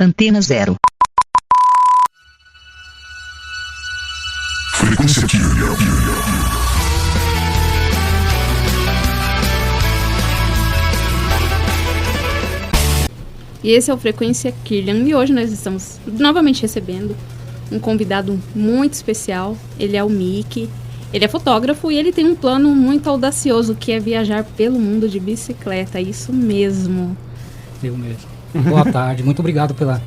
Antena zero. Frequência Killian. E esse é o Frequência Killian. E hoje nós estamos novamente recebendo um convidado muito especial. Ele é o Mickey. Ele é fotógrafo e ele tem um plano muito audacioso, que é viajar pelo mundo de bicicleta. Isso mesmo. Eu mesmo. Boa tarde. Muito obrigado pela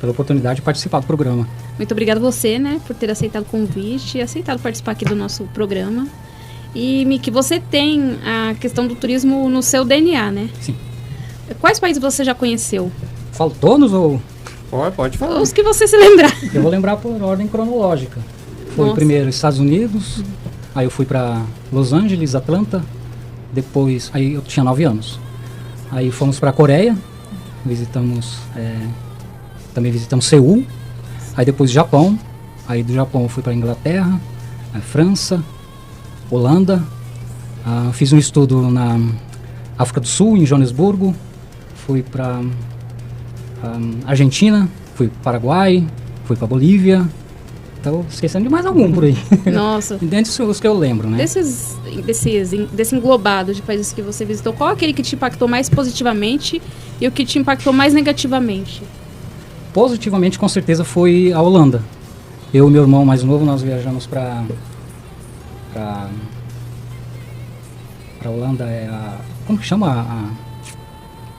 oportunidade de participar do programa. Muito obrigado você, né, por ter aceitado o convite e aceitado participar aqui do nosso programa. E, Mickey, você tem a questão do turismo no seu DNA, né? Sim. Quais países você já conheceu? Falo todos ou... Pode falar. Os que você se lembrar. Eu vou lembrar por ordem cronológica. Foi Nossa. primeiro Estados Unidos, aí eu fui para Los Angeles, Atlanta, depois, aí eu tinha 9 anos. Aí fomos para a Coreia, também visitamos Seul, aí depois Japão, aí do Japão eu fui para Inglaterra, França, Holanda, fiz um estudo na África do Sul, em Joanesburgo, fui para Argentina, fui para Paraguai, fui para Bolívia. Estou esquecendo de mais algum por aí. Nossa. Dentre os que eu lembro, né? Desse englobado de países que você visitou, qual é aquele que te impactou mais positivamente e o que te impactou mais negativamente? Positivamente, com certeza, foi a Holanda. Eu e meu irmão mais novo, nós viajamos para Holanda, como que chama?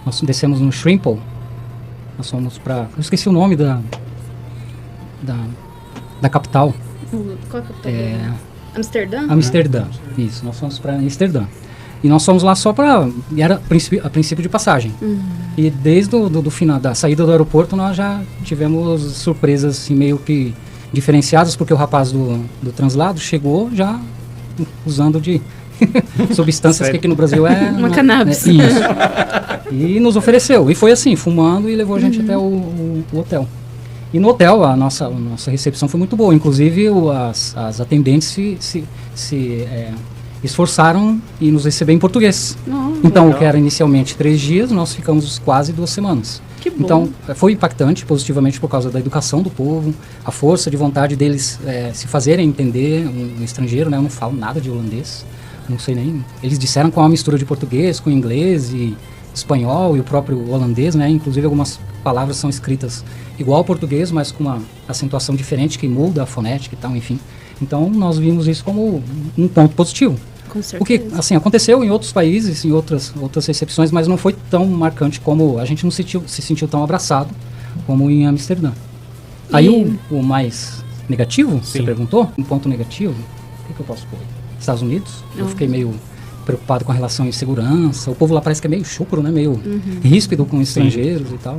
Nós descemos no Schiphol. Nós fomos para... Eu esqueci o nome da capital. Qual é a capital? Amsterdã? Amsterdã, isso. Nós fomos para Amsterdã. E nós fomos lá só para... Era a princípio de passagem. E desde do final, da saída do aeroporto, nós já tivemos surpresas assim, meio que diferenciadas, porque o rapaz do translado chegou já usando de substâncias que aqui no Brasil uma cannabis. Isso. E nos ofereceu. E foi assim, fumando, e levou a gente até o hotel. E no hotel, a nossa recepção foi muito boa. Inclusive, as atendentes se esforçaram em nos receber em português. Então, o que era inicialmente 3 dias, nós ficamos quase 2 semanas. Que bom. Então, foi impactante positivamente por causa da educação do povo, a força de vontade deles se fazerem entender um estrangeiro, né? Eu não falo nada de holandês, não sei nem... Eles disseram com uma mistura de português, com inglês e espanhol e o próprio holandês, né? Inclusive algumas palavras são escritas igual ao português, mas com uma acentuação diferente que muda a fonética e tal, enfim. Então nós vimos isso como um ponto positivo. Com certeza. O que assim aconteceu em outros países, em outras recepções, mas não foi tão marcante como a gente não se sentiu tão abraçado como em Amsterdã. Aí o mais negativo, você perguntou, um ponto negativo, o que eu posso pôr? Estados Unidos, eu fiquei meio preocupado com a relação de segurança. O povo lá parece que é meio chucro, né? Meio ríspido com estrangeiros e tal.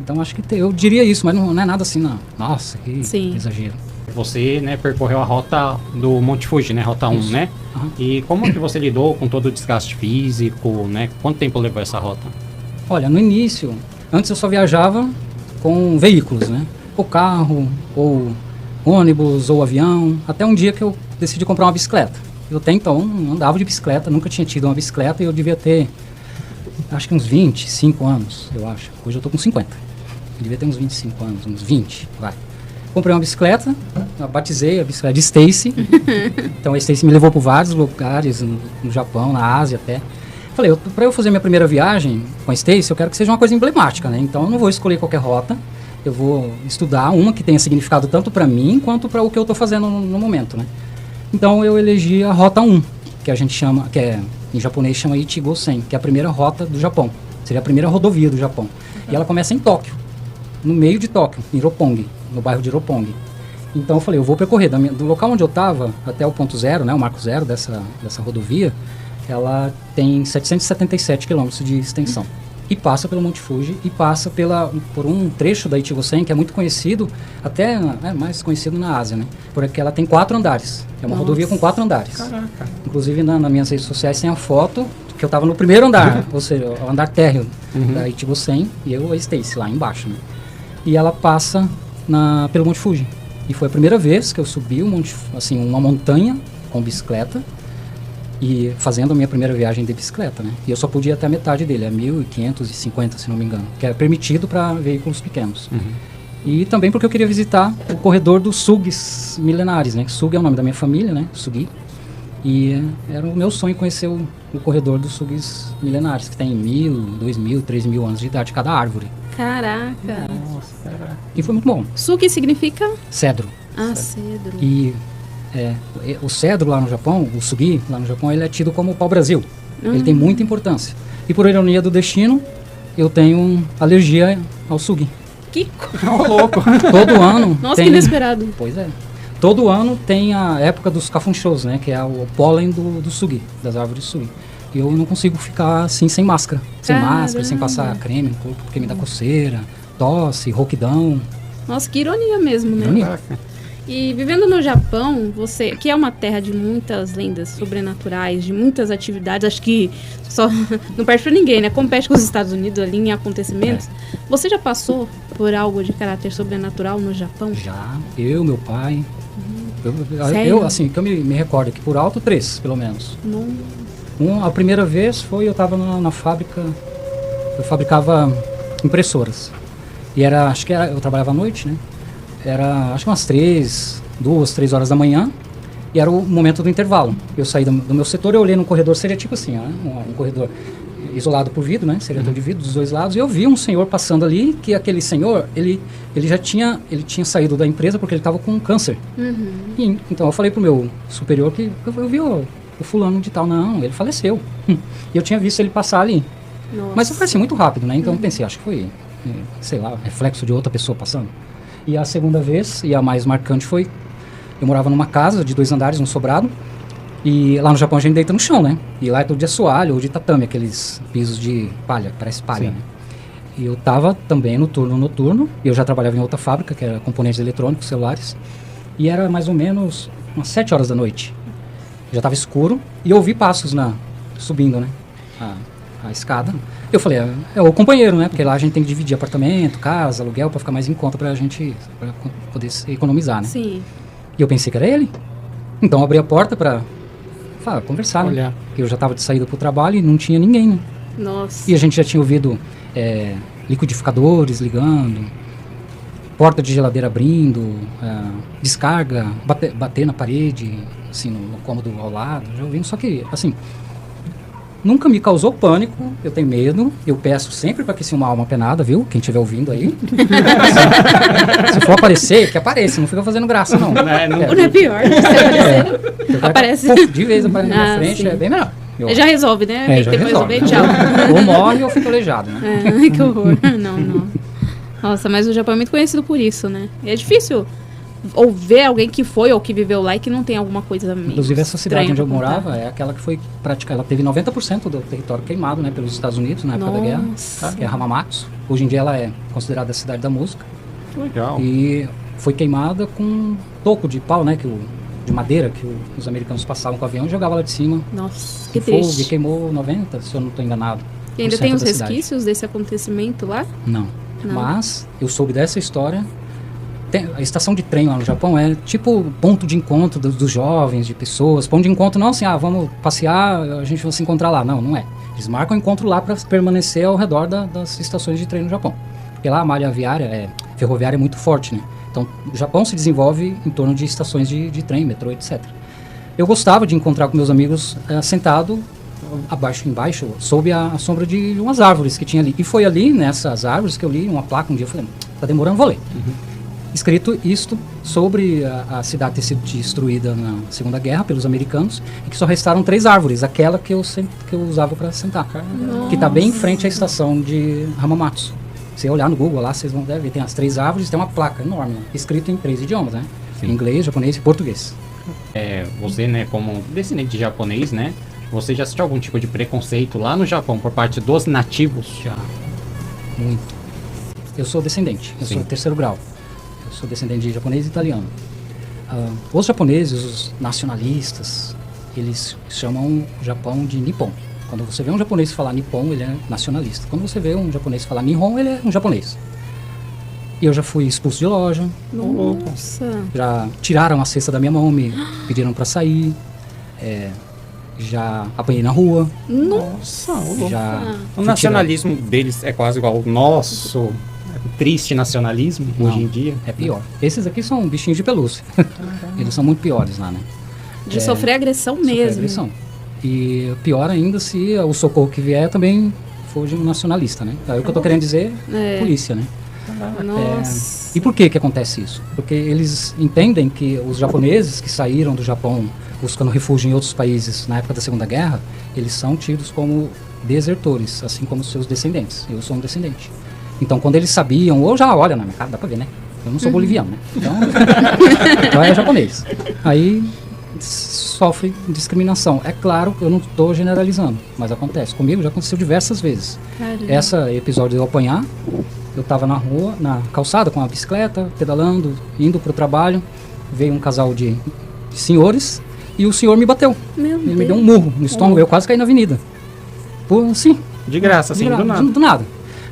Então acho que eu diria isso, mas não é nada assim, não. Nossa, que exagero. Você, né, percorreu a rota do Monte Fuji, né? Rota 1, né? E como que você lidou com todo o desgaste físico, né? Quanto tempo levou essa rota? Olha, no início, antes eu só viajava com veículos, né? Ou carro, ou ônibus, ou avião. Até um dia que eu decidi comprar uma bicicleta. Eu até então não andava de bicicleta, nunca tinha tido uma bicicleta e eu devia ter, acho que uns 25 anos, eu acho. Hoje eu tô com 50. Eu devia ter uns 25 anos, uns 20, vai. Comprei uma bicicleta, batizei a bicicleta de Stacy. Então a Stacy me levou por vários lugares, no Japão, na Ásia até. Falei, para eu fazer minha primeira viagem com a Stacy, eu quero que seja uma coisa emblemática, né? Então eu não vou escolher qualquer rota, eu vou estudar uma que tenha significado tanto para mim quanto para o que eu tô fazendo no momento, né? Então eu elegi a Rota 1, que a gente chama, em japonês chama Ichigo-sen, que é a primeira rota do Japão. Seria a primeira rodovia do Japão. E ela começa em Tóquio, no meio de Tóquio, em Roppongi, no bairro de Roppongi. Então eu falei, eu vou percorrer do local onde eu estava até o ponto zero, né, o marco zero dessa rodovia, ela tem 777 quilômetros de extensão. E passa pelo Monte Fuji e passa por um trecho da Ichigo-sen que é muito conhecido, até mais conhecido na Ásia, né? Porque ela tem 4 andares. É uma rodovia com 4 andares. Caraca. Inclusive nas minhas redes sociais tem a foto que eu estava no primeiro andar, ou seja, o andar térreo da Ichigo-sen e eu a Stacy lá embaixo, né? E ela passa pelo Monte Fuji. E foi a primeira vez que eu subi uma montanha com bicicleta. e fazendo a minha primeira viagem de bicicleta, né? E eu só podia ir até a metade dele, é 1.550, se não me engano, que é permitido para veículos pequenos. E também porque eu queria visitar o corredor dos SUGs milenares, né? SUG é o nome da minha família, né? SUGI. E era o meu sonho conhecer o corredor dos SUGs milenares, que tem 1.000, 2.000, 3.000 anos de idade cada árvore. Caraca. Nossa, caraca. E foi muito bom. Suki significa? Cedro. Cedro. E o cedro lá no Japão, o sugi lá no Japão, ele é tido como o pau-brasil. Ele tem muita importância. E por ironia do destino, eu tenho alergia ao sugi. Que louco. Todo ano Nossa, tem... que inesperado. Pois é. Todo ano tem a época dos kafunshous, né? Que é o pólen do sugi, das árvores de sugi. E eu não consigo ficar assim sem máscara. Sem máscara, sem passar creme no corpo, porque me dá coceira, tosse, rouquidão. Nossa, que ironia mesmo, né? Ironia. E vivendo no Japão, você, que é uma terra de muitas lendas sobrenaturais, de muitas atividades, acho que só não perde pra ninguém, né? Compete com os Estados Unidos ali em acontecimentos. Você já passou por algo de caráter sobrenatural no Japão? Já, eu, meu pai. Sério? Eu, assim, que eu me recordo aqui, por alto, 3, pelo menos. Não. A primeira vez foi, eu estava na fábrica, eu fabricava impressoras. E acho que eu trabalhava à noite, né? Era, acho que umas 2, 3 horas da manhã, e era o momento do intervalo. Eu saí do meu setor, eu olhei num corredor, seria tipo assim, um corredor isolado por vidro, né? Seria todo de vidro dos dois lados, e eu vi um senhor passando ali, que aquele senhor, ele tinha saído da empresa porque ele estava com câncer. E, então eu falei pro meu superior que eu vi o fulano de tal, não, ele faleceu. E eu tinha visto ele passar ali. Nossa. Mas foi assim, muito rápido, né? Então eu pensei, acho que foi, sei lá, reflexo de outra pessoa passando. E a segunda vez, e a mais marcante, foi... Eu morava numa casa de 2 andares, um sobrado. E lá no Japão a gente deita no chão, né? E lá é tudo de assoalho ou de tatame, aqueles pisos de palha, parece palha, né? E eu tava também no turno noturno. E eu já trabalhava em outra fábrica, que era componentes eletrônicos, celulares. E era mais ou menos umas 7 horas da noite. Já tava escuro. E eu ouvi passos subindo, né? A escada. Eu falei, é o companheiro, né? Porque lá a gente tem que dividir apartamento, casa, aluguel, pra ficar mais em conta pra gente poder economizar, né? Sim. E eu pensei que era ele. Então eu abri a porta pra conversar, né? Olhar. Porque eu já tava de saída pro trabalho e não tinha ninguém, né? Nossa. E a gente já tinha ouvido liquidificadores ligando, porta de geladeira abrindo, descarga, bater na parede, assim, no cômodo ao lado. Já ouvindo, só que, assim... Nunca me causou pânico, eu tenho medo, eu peço sempre para que se uma alma penada, viu? Quem estiver ouvindo aí. Se for aparecer, que apareça, não fica fazendo graça, não. Não é pior, né? Se aparecer. Aparece. De vez aparece na minha frente, sim. é bem melhor. Já resolve, né? Já Depois resolve. resolver, tchau. Ou morre ou fica aleijado, né? Ai, que horror. Não. Nossa, mas o Japão é muito conhecido por isso, né? E é difícil ou ver alguém que foi ou que viveu lá e que não tem alguma coisa meio Inclusive essa cidade estranha onde eu pra contar. morava é aquela que foi praticada, ela teve 90% do território queimado, né, pelos Estados Unidos na época da guerra, Nossa. que é Hamamatsu. Hoje em dia ela é considerada a cidade da música. Que legal. E foi queimada com um toco de pau, né, de madeira que os americanos passavam com o avião e jogavam lá de cima. Nossa, que Com fogo, triste. e queimou 90, se eu não estou enganado. E ainda por tem cento os da cidade. resquícios desse acontecimento lá? Não. Não. Mas eu soube dessa história. A estação de trem lá no Japão é tipo ponto de encontro dos jovens, de pessoas. Ponto de encontro não assim, vamos passear, a gente vai se encontrar lá. Não é. Eles marcam o encontro lá para permanecer ao redor das estações de trem no Japão. Porque lá a malha ferroviária é muito forte, né? Então o Japão se desenvolve em torno de estações de trem, metrô, etc. Eu gostava de encontrar com meus amigos sentado embaixo, sob a sombra de umas árvores que tinha ali. E foi ali, nessas árvores, que eu li uma placa um dia. Eu falei, tá demorando, vou ler. Escrito isto sobre a cidade ter sido destruída na Segunda Guerra pelos americanos e que só restaram 3 árvores, aquela que eu usava para sentar, que está bem em frente à estação de Hamamatsu. Se olhar no Google lá, vocês vão ver, tem as 3 árvores, tem uma placa enorme, né? Escrito em 3 idiomas, né? Sim. Inglês, japonês e português. Você, né, como descendente de japonês, né? Você já sentiu algum tipo de preconceito lá no Japão por parte dos nativos? Já. Muito. Eu sou descendente, eu sou 3º grau. Eu sou descendente de japonês e italiano. Os japoneses, os nacionalistas, eles chamam o Japão de Nippon. Quando você vê um japonês falar Nippon, ele é nacionalista. Quando você vê um japonês falar Nihon, ele é um japonês. E eu já fui expulso de loja, Nossa. já tiraram a cesta da minha mão, me pediram para sair. já apanhei na rua, Nossa, já... o nacionalismo deles é quase igual ao nosso triste nacionalismo hoje em dia. É pior. Esses aqui são bichinhos de pelúcia. Eles são muito piores lá, né? De sofrer agressão Sofrer mesmo. agressão. E pior ainda se o socorro que vier também for de um nacionalista, né? Aí o que eu tô querendo dizer é polícia, né? Nossa. E por que acontece isso? Porque eles entendem que os japoneses que saíram do Japão buscando refúgio em outros países na época da Segunda Guerra, eles são tidos como desertores, assim como seus descendentes. Eu sou um descendente. Então, quando eles sabiam, ou já olha na minha cara, dá pra ver, né? Eu não sou boliviano, né? Então é japonês. Aí sofre discriminação. É claro que eu não estou generalizando, mas acontece. Comigo já aconteceu diversas vezes. Caramba. Esse episódio de eu apanhar, eu estava na rua, na calçada com a bicicleta, pedalando, indo para o trabalho, veio um casal de senhores e o senhor me bateu. Meu Ele me Deus. deu um murro no estômago, eu quase caí na avenida. Assim, De graça, assim, do nada. do nada.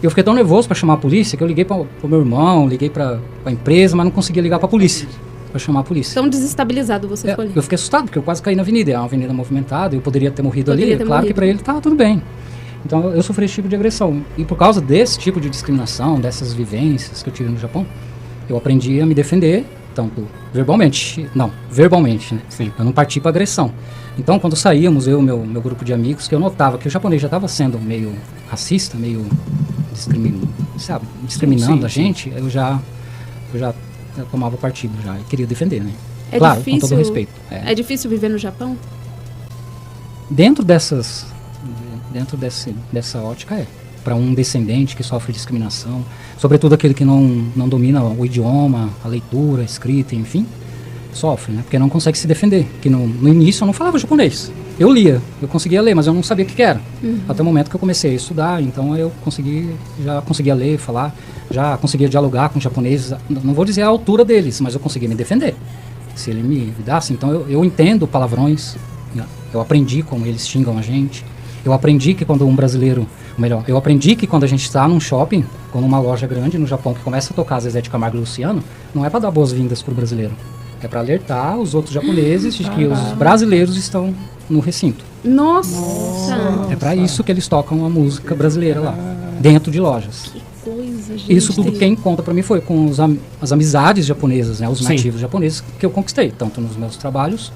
Eu fiquei tão nervoso para chamar a polícia que eu liguei para o meu irmão, liguei para a empresa, mas não conseguia ligar para a polícia, para chamar a polícia. Tão desestabilizado você ficou ali. Eu fiquei assustado, porque eu quase caí na avenida. É uma avenida movimentada, eu poderia ter morrido Poderia ali. ter Claro morrido. que para ele estava tudo bem. Então eu sofri esse tipo de agressão. E por causa desse tipo de discriminação, dessas vivências que eu tive no Japão, eu aprendi a me defender, tanto verbalmente, né? Sim. Eu não parti para agressão. Então quando saíamos, eu e meu grupo de amigos, que eu notava que o japonês já estava sendo meio racista, meio discriminando Sim, a gente, eu já tomava partido já e queria defender, né? É Claro, difícil, com todo respeito. É difícil viver no Japão? Dentro dessa ótica para um descendente que sofre discriminação, sobretudo aquele que não domina o idioma, a leitura, a escrita, enfim, sofre, né? Porque não consegue se defender. Que no início eu não falava japonês. Eu lia, eu conseguia ler, mas eu não sabia o que era. Até o momento que eu comecei a estudar, então eu já conseguia ler, falar, já conseguia dialogar com japoneses. Não vou dizer a altura deles, mas eu conseguia me defender. Se ele me dasse, então eu entendo palavrões, eu aprendi como eles xingam a gente. Eu aprendi que quando eu aprendi que quando a gente está num shopping, ou numa loja grande no Japão, que começa a tocar Zezé de Camargo e Luciano, não é para dar boas-vindas pro brasileiro. É para alertar os outros japoneses de que os brasileiros estão no recinto. Nossa! É para isso que eles tocam a música brasileira lá, dentro de lojas. Que coisa, gente. Isso tudo quem conta para mim foi com as amizades japonesas, né, os Sim. nativos japoneses que eu conquistei, tanto nos meus trabalhos,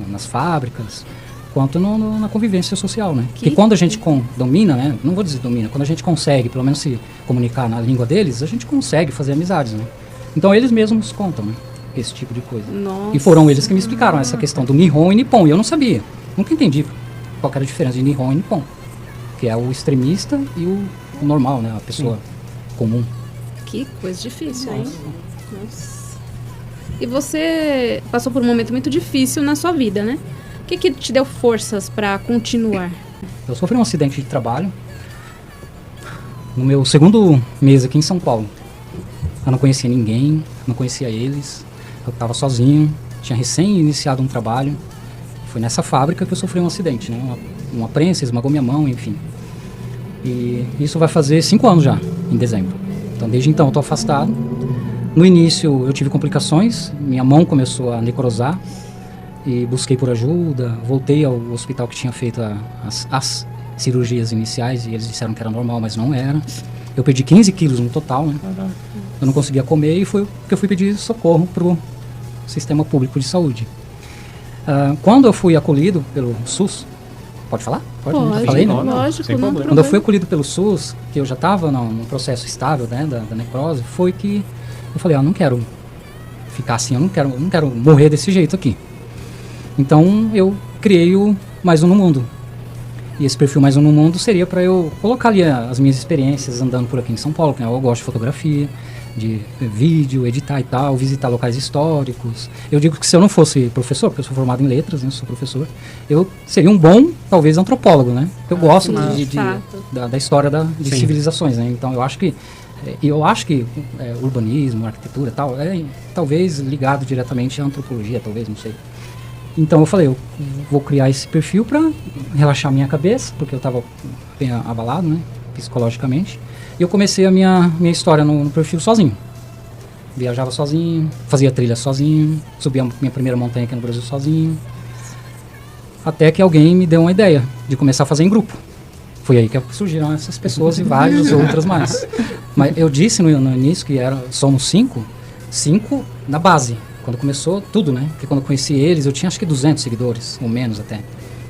nas fábricas, quanto na convivência social, né? Que quando a gente domina, né? Não vou dizer domina, quando a gente consegue, pelo menos se comunicar na língua deles, a gente consegue fazer amizades, né? Então eles mesmos contam, né? Esse tipo de coisa. Nossa. E foram eles que me explicaram essa questão do Nihon e Nippon, e eu não sabia. Nunca entendi qual era a diferença de Nihon e Nippon, que é o extremista e o normal, né? A pessoa comum. Que coisa difícil, hein? Nossa. E você passou por um momento muito difícil na sua vida, né? O que te deu forças para continuar? Eu sofri um acidente de trabalho no meu segundo mês aqui em São Paulo. Eu não conhecia ninguém, não conhecia eles. Eu estava sozinho, tinha recém iniciado um trabalho. Foi nessa fábrica que eu sofri um acidente, né? Uma prensa esmagou minha mão, enfim. E isso vai fazer 5 anos já, em dezembro. Então, desde então, eu estou afastado. No início, eu tive complicações. Minha mão começou a necrosar. E busquei por ajuda. Voltei ao hospital que tinha feito as cirurgias iniciais. E eles disseram que era normal, mas não era. Eu perdi 15 quilos no total, né? Eu não conseguia comer e foi que eu fui pedir socorro para o sistema público de saúde. Quando eu fui acolhido pelo SUS, pode falar? Pode, já falei, né? Lógico, Sem não problema. Quando eu fui acolhido pelo SUS, que eu já estava num processo estável, né, da necrose, foi que eu falei, não quero ficar assim, eu não quero morrer desse jeito aqui. Então eu criei o Mais Um no Mundo. E esse perfil Mais Um no Mundo seria para eu colocar ali as minhas experiências andando por aqui em São Paulo, que eu gosto de fotografia, de vídeo, editar e tal, visitar locais históricos. Eu digo que se eu não fosse professor, porque eu sou formado em letras, né, sou professor, eu seria um bom, talvez, antropólogo, né? Eu gosto da história de civilizações, né? Então eu acho que urbanismo, arquitetura e tal, talvez ligado diretamente à antropologia, talvez, não sei. Então eu falei, eu vou criar esse perfil para relaxar minha cabeça, porque eu estava bem abalado, né, psicologicamente. E eu comecei a minha história no perfil sozinho. Viajava sozinho, fazia trilha sozinho, subia a minha primeira montanha aqui no Brasil sozinho. até que alguém me deu uma ideia de começar a fazer em grupo. Foi aí que surgiram essas pessoas e várias outras mais. Mas eu disse no início que somos 5 na base, quando começou tudo, né? Porque quando eu conheci eles, eu tinha acho que 200 seguidores, ou menos até.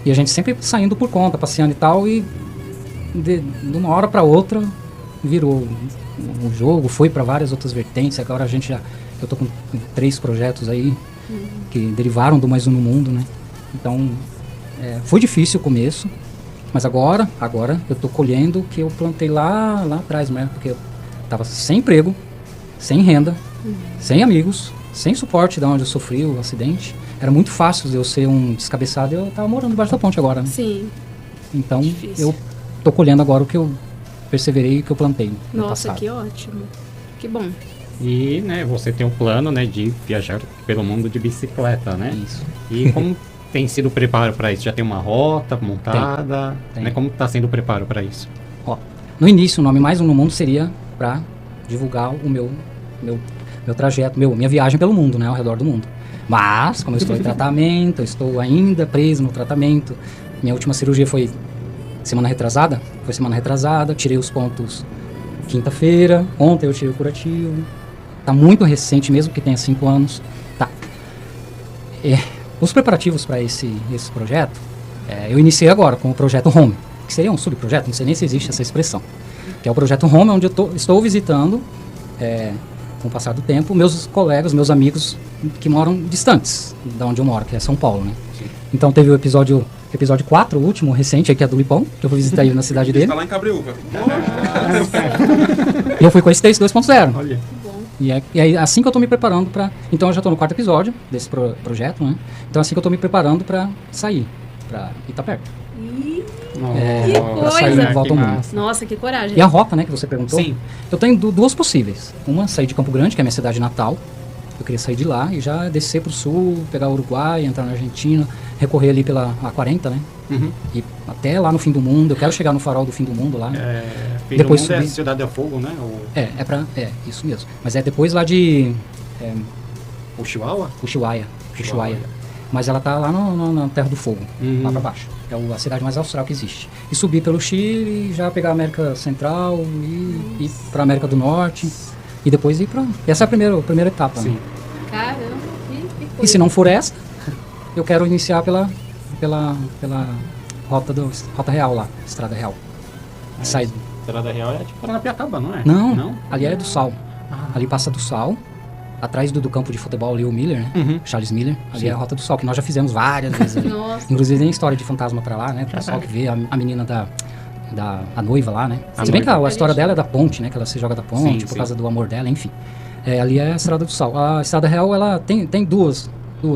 E a gente sempre saindo por conta, passeando e tal, e de uma hora para outra virou um jogo, foi para várias outras vertentes. Agora eu tô com 3 projetos aí que derivaram do Mais Um no Mundo, né? Então, foi difícil o começo, mas agora eu tô colhendo o que eu plantei lá atrás, né? Porque eu tava sem emprego, sem renda, sem amigos, sem suporte de onde eu sofri o acidente. Era muito fácil de eu ser um descabeçado e eu tava morando debaixo da ponte agora, né? Sim. Então, Difícil. eu tô colhendo agora o que eu perseverei e o que eu plantei no Nossa, passado. que ótimo. Que bom. E, né, você tem um plano, né, de viajar pelo mundo de bicicleta, né? Isso. E como tem sido o preparo para isso? Já tem uma rota montada? Tem. Né? Como está sendo o preparo para isso? Ó, no início, o nome Mais Um no Mundo seria para divulgar o meu trajeto, minha viagem pelo mundo, né, ao redor do mundo. Mas, como eu estou em tratamento, eu estou ainda preso no tratamento. Minha última cirurgia foi semana retrasada, tirei os pontos quinta-feira, ontem eu tirei o curativo. Tá muito recente mesmo, que tenha 5 anos. Tá. Os preparativos para esse projeto, eu iniciei agora com o projeto Home, que seria um subprojeto, não sei nem se existe essa expressão, que é o projeto Home, onde eu estou visitando, com o passar do tempo, meus colegas, meus amigos que moram distantes da onde eu moro, que é São Paulo, né? Sim. Então teve o episódio 4, o último, recente, que é do Lipão, que eu fui visitar ele na cidade dele. Está lá em Cabreúva. E eu fui com esse Taste 2.0. Olha. E aí, assim que eu tô me preparando para... Então, eu já tô no 4º episódio desse projeto, né? Então, assim que eu tô me preparando para sair, para Itapeva. Que pra sair coisa! de volta ao mundo. Nossa, que coragem. E a rota, né, que você perguntou? Sim. Eu tenho duas possíveis. Uma, sair de Campo Grande, que é a minha cidade natal. Eu queria sair de lá e já descer pro sul, pegar o Uruguai, entrar na Argentina, recorrer ali pela A40, né? Uhum. E até lá no fim do mundo. Eu quero chegar no farol do fim do mundo lá. Fim Depois do mundo é subir. Cidade a Fogo, né? Isso mesmo. Mas é depois lá de O Chihuahua? Ushuaia. Mas ela tá lá na Terra do Fogo, Uhum. lá pra baixo. É a cidade mais austral que existe. E subir pelo Chile, já pegar a América Central e ir pra América do Norte. E depois ir pra... Essa é a primeira etapa, Sim. né? Caramba, que coisa. E se não for essa, eu quero iniciar pela rota real lá, Estrada Real. Sai... Estrada Real é tipo Paranapiacaba, não é? Não, ali é do Sal. Ali passa do Sal, atrás do campo de futebol ali, o Miller, né? Uhum. Charles Miller. Ali Sim. é a Rota do Sol, que nós já fizemos várias vezes ali. Nossa. Inclusive tem história de fantasma pra lá, né? O pessoal que vê a menina a noiva lá, né? A Se bem que a noiva. história dela é da ponte, né? Que ela se joga da ponte Sim, por sim. causa do amor dela, enfim. Ali é a Estrada do Sal. A Estrada Real, ela tem duas,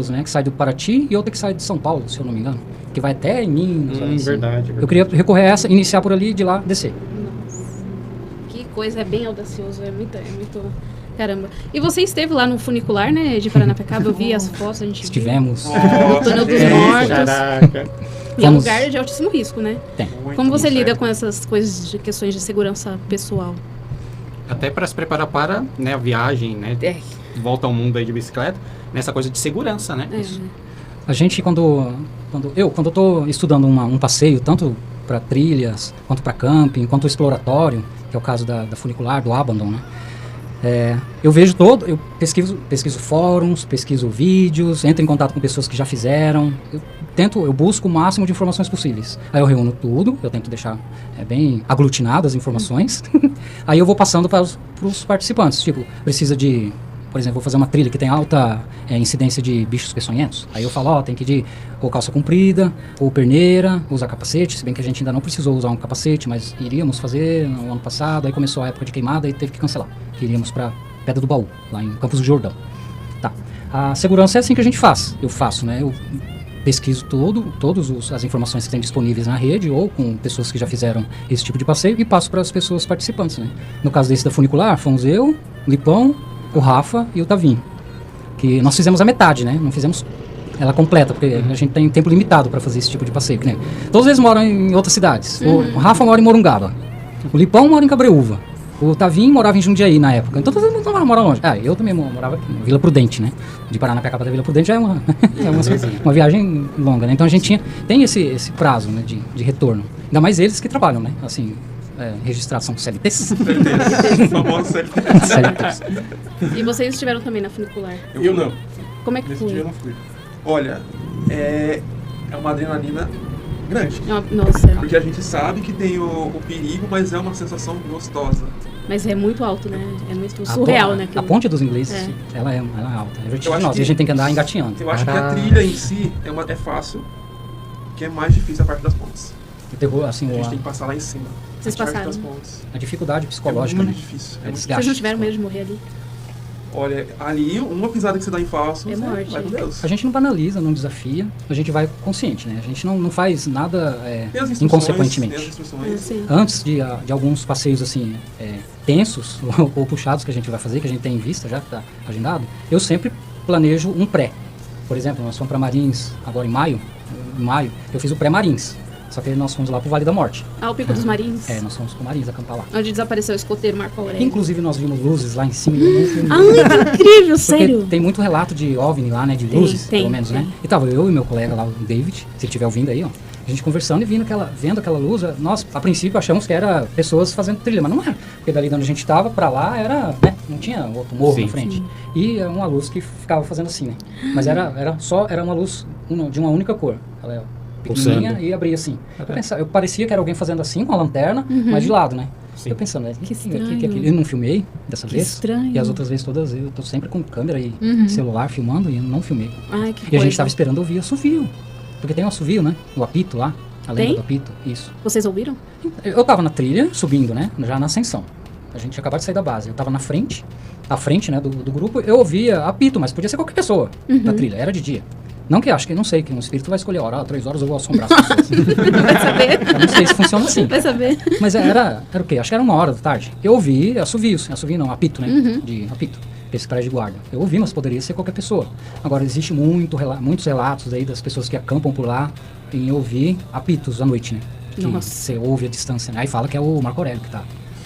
né? Que sai do Paraty e outra que sai de São Paulo, se eu não me engano. Que vai até em Minas. ali em cima. Verdade. Eu queria recorrer a essa, iniciar por ali e de lá descer. Nossa. Que coisa, é bem audacioso, é muito... Caramba. E você esteve lá no funicular, né, de Paranapiacaba, eu vi as fotos, a gente Estivemos. viu. No Túnel dos Mortos. Caraca. E é um Fomos- lugar de altíssimo risco, né? Tem. Como você lida com essas coisas de questões de segurança pessoal? Até para se preparar para, né, a viagem, né? Volta ao mundo aí de bicicleta, nessa coisa de segurança, né? Isso. A gente, quando eu tô estudando um passeio, tanto para trilhas, quanto para camping, quanto exploratório, que é o caso da funicular, do Abandon, né? Eu vejo eu pesquiso fóruns, pesquiso vídeos, entro em contato com pessoas que já fizeram, eu busco o máximo de informações possíveis. Aí eu reúno tudo, eu tento deixar bem aglutinado as informações, aí eu vou passando para os participantes, tipo, precisa de, por exemplo, vou fazer uma trilha que tem alta incidência de bichos peçonhentos, aí eu falo, tem que ir de ou calça comprida, ou perneira, usar capacete, se bem que a gente ainda não precisou usar um capacete, mas iríamos fazer no ano passado, aí começou a época de queimada e teve que cancelar, que iríamos para Pedra do Baú, lá em Campos do Jordão. Tá. A segurança é assim que a gente faz, eu faço, né, eu pesquiso todas as informações que tem disponíveis na rede ou com pessoas que já fizeram esse tipo de passeio e passo para as pessoas participantes, né. No caso desse da funicular, fomos eu, o Lipão, o Rafa e o Tavinho, que nós fizemos a metade, né, não fizemos ela completa, porque a gente tem tempo limitado para fazer esse tipo de passeio, né. Todos eles moram em outras cidades, o Rafa mora em Morungaba, o Lipão mora em Cabreúva, O Tavinho morava em Jundiaí na época, então todo mundo morava longe. Ah, eu também morava aqui, Vila Prudente, né? De Paranapiacaba até Vila Prudente já é uma viagem longa, né? Então a gente tem esse prazo, né, de retorno. Ainda mais eles que trabalham, né? Assim, registrados são CLTs. Famosos CLTs. CLTs. E vocês estiveram também na funicular? Eu não. Como é que Nesse dia eu foi? não fui. Olha, é uma adrenalina grande. Nossa, Porque a gente sabe que tem o perigo, mas é uma sensação gostosa. mas é muito alto, né? É muito surreal, né? A ponte dos ingleses, É. ela é alta. É Eu acho vertiginosa, que- e a gente tem que andar engatinhando. Eu acho que a trilha em si é fácil, que é mais difícil a parte das pontes. O terror, assim, A gente tem que passar lá em cima. Vocês a parte passaram? das pontes. a dificuldade É psicológica, muito né? difícil. É muito desgaste. Vocês não tiveram medo de morrer ali? Olha, ali, uma pisada que você dá em falso, É você morte. vai com Deus. A gente não banaliza, não desafia, a gente vai consciente, né? A gente não faz nada Tem as instruções, inconsequentemente. tem as instruções. Sim. Antes de alguns passeios assim tensos ou puxados que a gente vai fazer, que a gente tem em vista já, que está agendado, eu sempre planejo um pré. Por exemplo, nós fomos para Marins agora em maio, eu fiz o pré-Marins, só que nós fomos lá pro Vale da Morte. Ah, o Pico dos Marins? Nós fomos pro Marins acampar lá. Onde desapareceu o escoteiro Marco Aurélio. Inclusive nós vimos luzes lá em cima. E eu não filmei. Ai, que incrível, Porque sério. tem muito relato de OVNI lá, né? De Tem, luzes, tem, pelo menos, tem. né? E tava eu e meu colega lá, o David, se ele estiver ouvindo aí, ó. A gente conversando e vendo aquela luz, nós, a princípio, achamos que era pessoas fazendo trilha, mas não era. Porque dali de onde a gente tava, pra lá, era, né? Não tinha outro morro Sim. na frente. E é uma luz que ficava fazendo assim, né? Mas era uma luz de uma única cor. Ela é pequenininha Pulsando. e abria assim. Eu parecia que era alguém fazendo assim, com a lanterna, mas de lado, né? Sim. Eu pensando, né? Que estranho. Eu não filmei dessa Que vez. estranho. E as outras vezes todas eu tô sempre com câmera e celular filmando e eu não filmei. Ai, que E a coisa. gente tava esperando ouvir assovio. Porque tem um assovio, né? O apito lá. A lenda Tem? do apito. Isso. Vocês ouviram? Eu tava na trilha, subindo, né? Já na ascensão. A gente acabou de sair da base. Eu tava na frente, né, do grupo. Eu ouvia apito, mas podia ser qualquer pessoa da trilha. Era de dia. Não que não sei, que um espírito vai escolher a hora. 3 horas eu vou assombrar as pessoas. Vai saber. Eu não sei se funciona assim. Vai saber. Mas era o quê? Acho que era 1h da tarde. Eu ouvi assovios. Assovio não, apito, né? De apito. Esse cara de guarda. Eu ouvi, mas poderia ser qualquer pessoa. Agora, existe muitos relatos aí das pessoas que acampam por lá em ouvir apitos à noite, né? Que Nossa. você ouve a distância, né? Aí fala que é o Marco Aurélio que tá.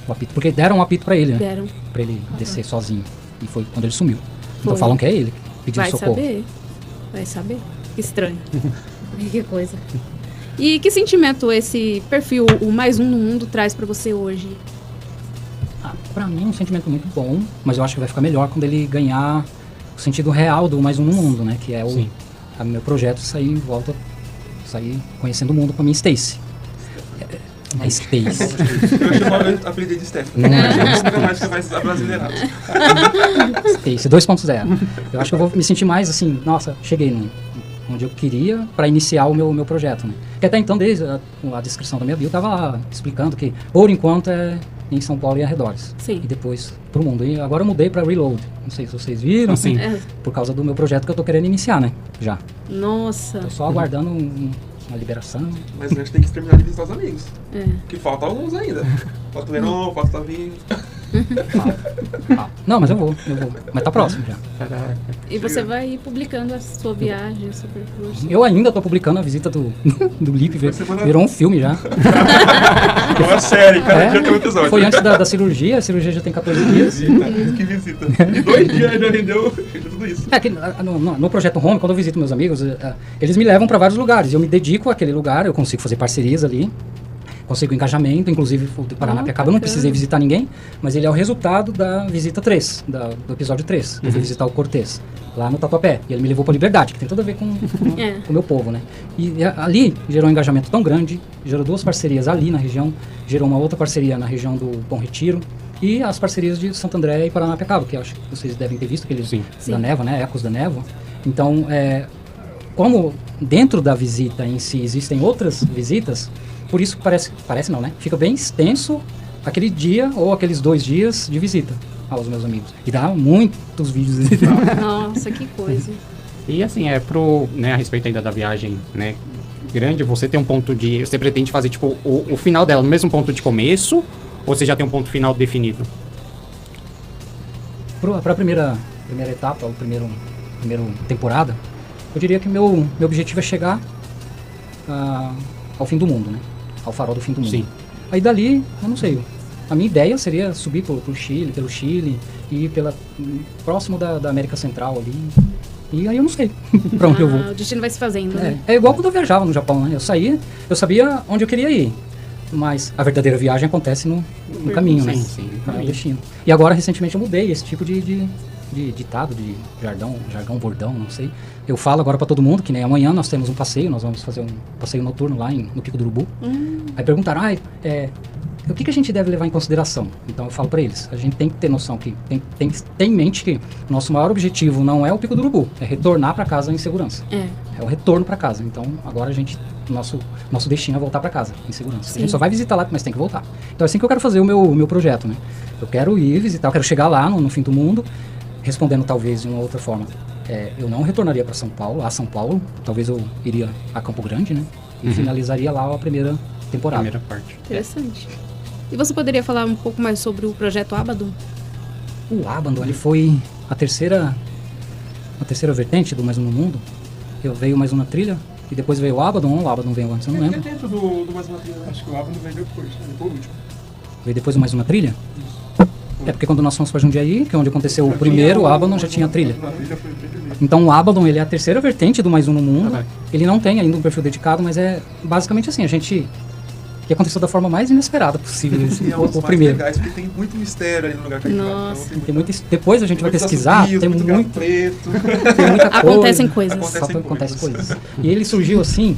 O apito. Porque deram um apito pra ele, né? Deram. Pra ele descer sozinho. E foi quando ele sumiu. Então Foi. falam que é ele pedindo Vai socorro. saber. Vai saber. Que estranho. Que coisa. E que sentimento esse perfil, o Mais Um no Mundo, traz pra você hoje? Pra mim é um sentimento muito bom, mas eu acho que vai ficar melhor quando ele ganhar o sentido real do Mais Um no Mundo, né? Que é o Sim. meu projeto sair conhecendo o mundo com a minha Stacy. A Stacy. Eu chamo a apelido de Stephanie. Não é, A gramática mais abrasileirada. Stacy 2.0. Eu acho que eu vou me sentir mais assim, nossa, cheguei onde eu queria para iniciar o meu projeto, né? Porque até então, desde a descrição da minha bio, tava lá explicando que, por enquanto, é em São Paulo e arredores. Sim. E depois pro mundo. E agora eu mudei para Reload. Não sei se vocês viram. Sim. É. Por causa do meu projeto que eu tô querendo iniciar, né? Já. Nossa. Tô só aguardando uma liberação. Mas a gente tem que terminar de visitar os amigos. É. Que falta alguns ainda. Falta o Verão, falta o Tavinho. Não, mas eu vou. Mas tá próximo já. E você vai ir publicando a sua viagem, o seu percurso. Eu ainda tô publicando a visita do Lipe, semana- virou um filme já. É uma série, cara. É, Já tem um episódio. foi antes da cirurgia, a cirurgia já tem 14 dias. Visita, que visita. Em 2 dias já rendeu tudo isso. É que no Projeto Home, quando eu visito meus amigos, eles me levam para vários lugares. Eu me dedico àquele lugar, eu consigo fazer parcerias ali, consigo engajamento. Inclusive, o do Paranapiacaba eu não precisei visitar ninguém, mas ele é o resultado da visita 3, do episódio 3. Eu fui visitar o Cortez, lá no Tatuapé. E ele me levou para Liberdade, que tem tudo a ver com o meu povo, né? E ali gerou um engajamento tão grande, gerou 2 parcerias ali na região, gerou uma outra parceria na região do Bom Retiro, e as parcerias de Santo André e Paranapiacaba, que eu acho que vocês devem ter visto, aqueles Sim. da névoa, né? Ecos da névoa. Então, como dentro da visita em si existem outras visitas, por isso parece não, né? Fica bem extenso aquele dia ou aqueles 2 dias de visita aos meus amigos. E dá muitos vídeos. Nossa, que coisa. E assim, né, a respeito ainda da viagem, né, grande, você tem um ponto você pretende fazer, tipo, o final dela no mesmo ponto de começo, ou você já tem um ponto final definido? Para a primeira etapa, ou primeira temporada, eu diria que meu objetivo é chegar ao fim do mundo, né? Ao farol do fim do mundo. Sim. Aí dali, eu não sei, A minha ideia seria subir pelo Chile, e ir próximo da América Central ali. E aí eu não sei pra onde eu vou. O destino vai se fazendo, né? É igual quando eu viajava no Japão, né? Eu sabia onde eu queria ir. Mas a verdadeira viagem acontece no caminho, né? Sim, No destino. E agora, recentemente, eu mudei esse tipo de ditado, de jargão, bordão, não sei. Eu falo agora pra todo mundo que nem amanhã nós temos um passeio, nós vamos fazer um passeio noturno lá no Pico do Urubu. Aí perguntaram, o que a gente deve levar em consideração? Então eu falo pra eles, a gente tem que ter noção que tem que ter em mente que o nosso maior objetivo não é o Pico do Urubu, é retornar pra casa em segurança. É o retorno pra casa. Então agora nosso destino é voltar pra casa em segurança. Sim. A gente só vai visitar lá, mas tem que voltar. Então é assim que eu quero fazer o meu projeto, né? Eu quero ir visitar, eu quero chegar lá no fim do mundo, respondendo talvez de uma outra forma. Eu não retornaria para São Paulo, talvez eu iria a Campo Grande, né? E finalizaria lá a primeira temporada. Primeira parte. Interessante. E você poderia falar um pouco mais sobre o projeto Abaddon? O Abaddon, ele foi a terceira vertente do Mais Um no Mundo. Veio Mais Um na Trilha, e depois veio o Abaddon, ou o Abaddon veio antes, eu não lembro. Dentro do Mais Uma Trilha, acho que o Abaddon veio depois, por último. Veio depois o Mais Um na Trilha? É porque quando nós fomos para Jundiaí, que é onde aconteceu o primeiro, o Abaddon já tinha a trilha. Então o Abaddon, ele é a terceira vertente do Mais Um no Mundo. Ele não tem ainda um perfil dedicado, mas é basicamente assim, que aconteceu da forma mais inesperada possível, o primeiro. Legais, porque tem muito mistério ali no lugar que a gente vai. Nossa. Então, Tem depois a gente vai pesquisar, assobios, tem gato muito, preto. tem muita coisa. Acontecem coisas. Acontecem coisas. E ele surgiu assim,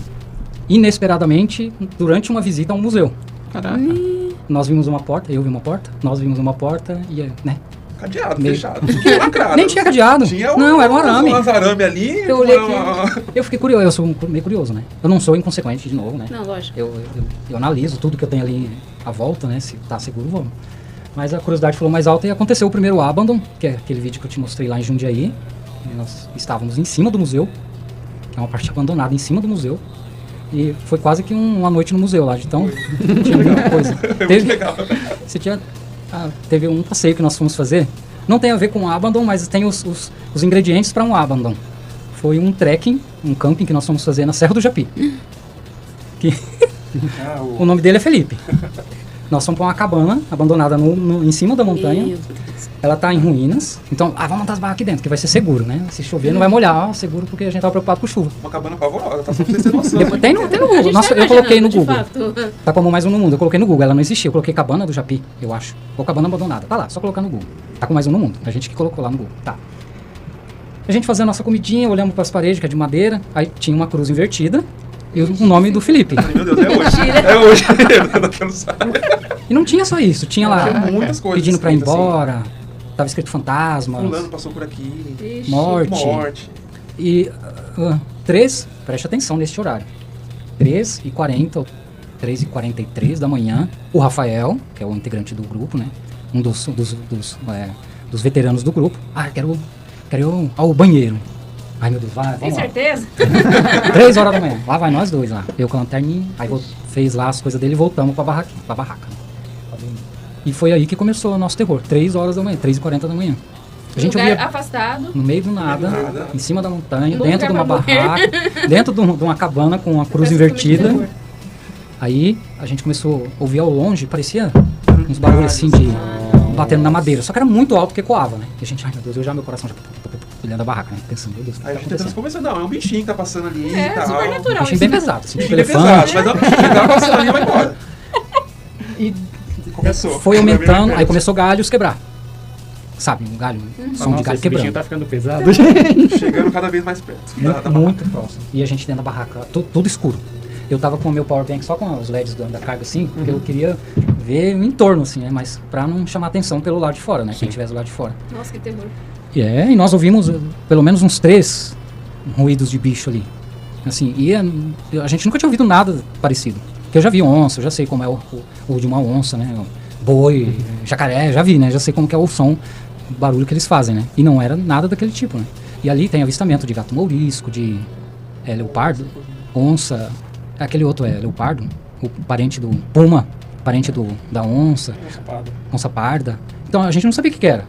inesperadamente, durante uma visita a um museu. Caraca. Nós vimos uma porta, eu vi uma porta, nós vimos uma porta e, né? Cadeado, Meio- fechado. Tinha lacrado. Nem tinha cadeado. Não, era um arame. Umas arame ali. Eu olhei aqui, eu fiquei curioso, eu sou meio curioso, né? Eu não sou inconsequente de novo, né? Não, lógico. Eu analiso tudo que eu tenho ali à volta, né? Se tá seguro, vamos. Mas a curiosidade falou mais alta e aconteceu o primeiro Abaddon, que é aquele vídeo que eu te mostrei lá em Jundiaí. E nós estávamos em cima do museu, que é uma parte abandonada em cima do museu. E foi quase que uma noite no museu lá, então tinha muita coisa. Teve um passeio que nós fomos fazer, não tem a ver com Abaddon, mas tem os ingredientes para um Abaddon. Foi um trekking, um camping que nós fomos fazer na Serra do Japi. O nome dele é Felipe. Nós fomos para uma cabana abandonada em cima da montanha. Meu Deus. Ela tá em ruínas. Então, vamos montar as barracas aqui dentro, que vai ser seguro, né? Se chover, não vai molhar, seguro, porque a gente tava preocupado com chuva. Uma cabana pavorosa, tá só pra você ter noção. Tem no A Google. gente Nossa, tá eu coloquei no imaginando, de Google. fato. Tá como Mais Um no Mundo. Eu coloquei no Google, ela não existia. Eu coloquei Cabana do Japi, eu acho. Ou Cabana Abandonada. Tá lá, só colocar no Google. Tá com Mais Um no Mundo. A gente que colocou lá no Google. Tá. A gente fazendo a nossa comidinha, olhamos pras paredes, que é de madeira. Aí tinha uma cruz invertida e o nome do Felipe. Meu Deus, é hoje. Eu não sabe. E não tinha só isso. Tinha lá Tinha muitas coisas pedindo pra ir escritas, embora. Tava escrito fantasmas. Fulano passou por aqui. Ixi. Morte. E preste atenção neste horário. 3h40, 3h43 da manhã, o Rafael, que é o integrante do grupo, né? Um dos veteranos do grupo. Quero ir ao banheiro. Ai, meu Deus, vai, Tem vamos lá. certeza? 3 horas da manhã. Lá vai nós dois lá. Eu com a lanterninha, aí fez lá as coisas dele e voltamos pra barraca. E foi aí que começou o nosso terror. 3 horas da manhã, 3h40 da manhã. A gente Lugar ouvia afastado. no meio do nada, em cima da montanha, Um bom dentro de uma lugar pra morrer. barraca, dentro de uma cabana com uma cruz Parece um filme de invertida. terror. Aí a gente começou a ouvir ao longe, parecia uns barulhos assim de batendo na madeira. Só que era muito alto que ecoava, né? E a gente, ai meu Deus, meu coração já olhando a barraca, né? Pensando, meu Deus, o que Aí tá a gente tentando acontecendo? conversar, não, é um bichinho que tá passando ali e É, tal. super Um natural. bichinho bem pesado, assim, tipo Bichinho pesado, elefante. mas é um bichinho que tá passando ali e vai embora. E Começou. foi aumentando, aí começou galhos quebrar. Sabe, um galho, som de galho esse bichinho quebrando. tá ficando pesado. Chegando cada vez mais perto. Muito próximo. E a gente dentro da barraca, tudo escuro. Eu tava com o meu power bank só com os LEDs da carga assim, porque eu queria ver o entorno assim, né? Mas pra não chamar atenção pelo lado de fora, né? Quem estivesse do lado de fora. Nossa, que terror. E nós ouvimos pelo menos uns 3 ruídos de bicho ali. Assim, e a gente nunca tinha ouvido nada parecido. Porque eu já vi onça, eu já sei como é o de uma onça, né? Boi, jacaré, já vi, né? Já sei como que é o som, o barulho que eles fazem, né? E não era nada daquele tipo, né? E ali tem avistamento de gato mourisco, de leopardo, onça, aquele outro é leopardo, o parente do puma, parente da onça, onça parda. Então a gente não sabia o que era,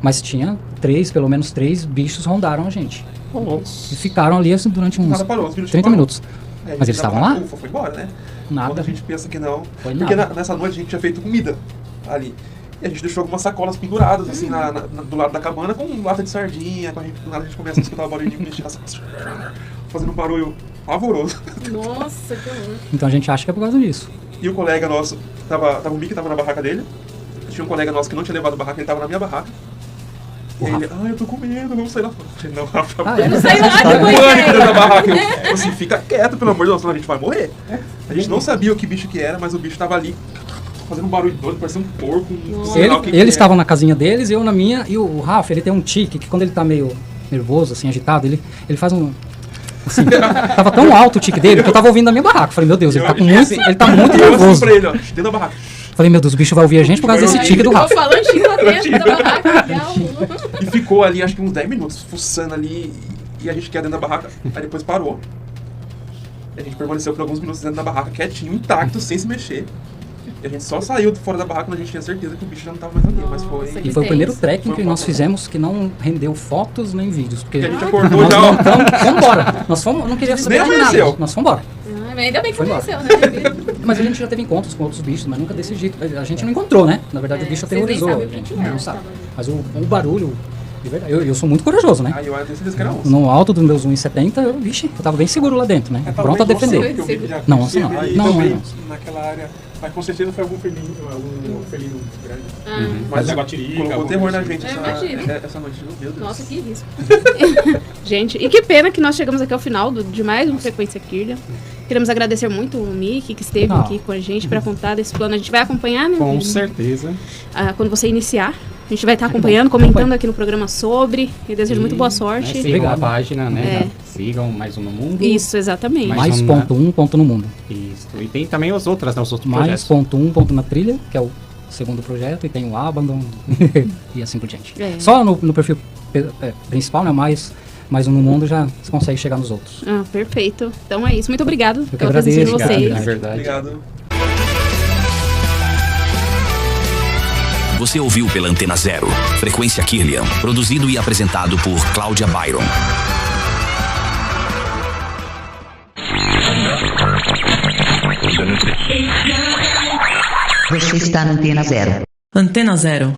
mas tinha pelo menos 3 bichos rondaram a gente. E ficaram ali assim, durante uns Nada parou, os bichos 30 parou. minutos. É, Mas eles estavam lá? Ufa, foi embora, né? Nada. Quando a gente pensa que não. Foi Porque nada. nessa noite a gente tinha feito comida. ali. E a gente deixou algumas sacolas penduradas, assim, do lado da cabana, com lata de sardinha. Do nada a gente começa a escutar o barulho de mexer, fazendo um barulho pavoroso. Nossa, que horror. Então a gente acha que é por causa disso. E o colega nosso, o Mickey tava na barraca dele. Tinha um colega nosso que não tinha levado a barraca, ele tava na minha barraca. E aí ele, eu tô com medo, vamos sair lá fora. Eu falei, não, Rafa, Não sei lá, pânico depois dentro da barraca. Eu assim, fica quieto, pelo amor de Deus, senão a gente vai morrer. A gente não sabia o que bicho que era, mas o bicho tava ali, fazendo um barulho doido, parecia um porco. Eles estavam na casinha deles, eu na minha, e o Rafa, ele tem um tique, que quando ele tá meio nervoso, assim, agitado, ele faz um... Assim, tava tão alto o tique dele, que eu tava ouvindo na minha barraca. Falei, meu Deus, ele tá muito nervoso. Pra ele, ó, dentro da barraca. Falei, meu Deus, o bicho vai ouvir a gente por causa desse tique do Rafa. Tô falando lá dentro da barraca, legal. E ficou ali, acho que uns 10 minutos, fuçando ali, e a gente quer dentro da barraca. Aí depois parou. E a gente permaneceu por alguns minutos dentro da barraca, quietinho, intacto, sem se mexer. E a gente só saiu fora da barraca quando a gente tinha certeza que o bicho já não tava mais ali. Mas foi... E foi o primeiro trekking que nós fizemos que não rendeu fotos nem vídeos. Porque a gente acordou nós já, ó. fomos embora. Nós não queríamos saber de nada. Nós fomos embora. Ainda bem que conheceu, né? Mas a gente já teve encontros com outros bichos, mas nunca desse jeito. A gente não encontrou, né? Na verdade, o bicho aterrorizou. A gente não sabe. Mas o barulho, de verdade, eu sou muito corajoso, né? Eu tenho certeza que era onça. No alto dos meus 1,70, eu tava bem seguro lá dentro, né? Pronto a defender. Não, onça não. Não, naquela área. Mas com certeza foi algum felino grande. Mas jaguatirica. Colocou terror na gente imagino. essa noite. Meu Deus. Nossa, que risco. Gente, e que pena que nós chegamos aqui ao final de mais uma Frequência Kirlian. Queremos agradecer muito o Mickey, que esteve aqui com a gente para contar desse plano. A gente vai acompanhar, né? Com certeza. Quando você iniciar, a gente vai estar acompanhando, comentando aqui no programa sobre. E desejo muito boa sorte. Sigam Obrigado. a página, né? Sigam Mais Um no Mundo. Isso, exatamente. Mais ponto no mundo. Isso. E tem também os outros projetos. Mais ponto na trilha, que é o segundo projeto, e tem o Abandon e assim por diante. Só no perfil principal, né? Mais Um no Mundo já se consegue chegar nos outros. Perfeito. Então é isso. Muito obrigado pela presença de vocês. É verdade. Obrigado. Você ouviu pela Antena Zero, Frequência Kirlian, produzido e apresentado por Cláudia Byron. Você está na Antena Zero. Antena Zero.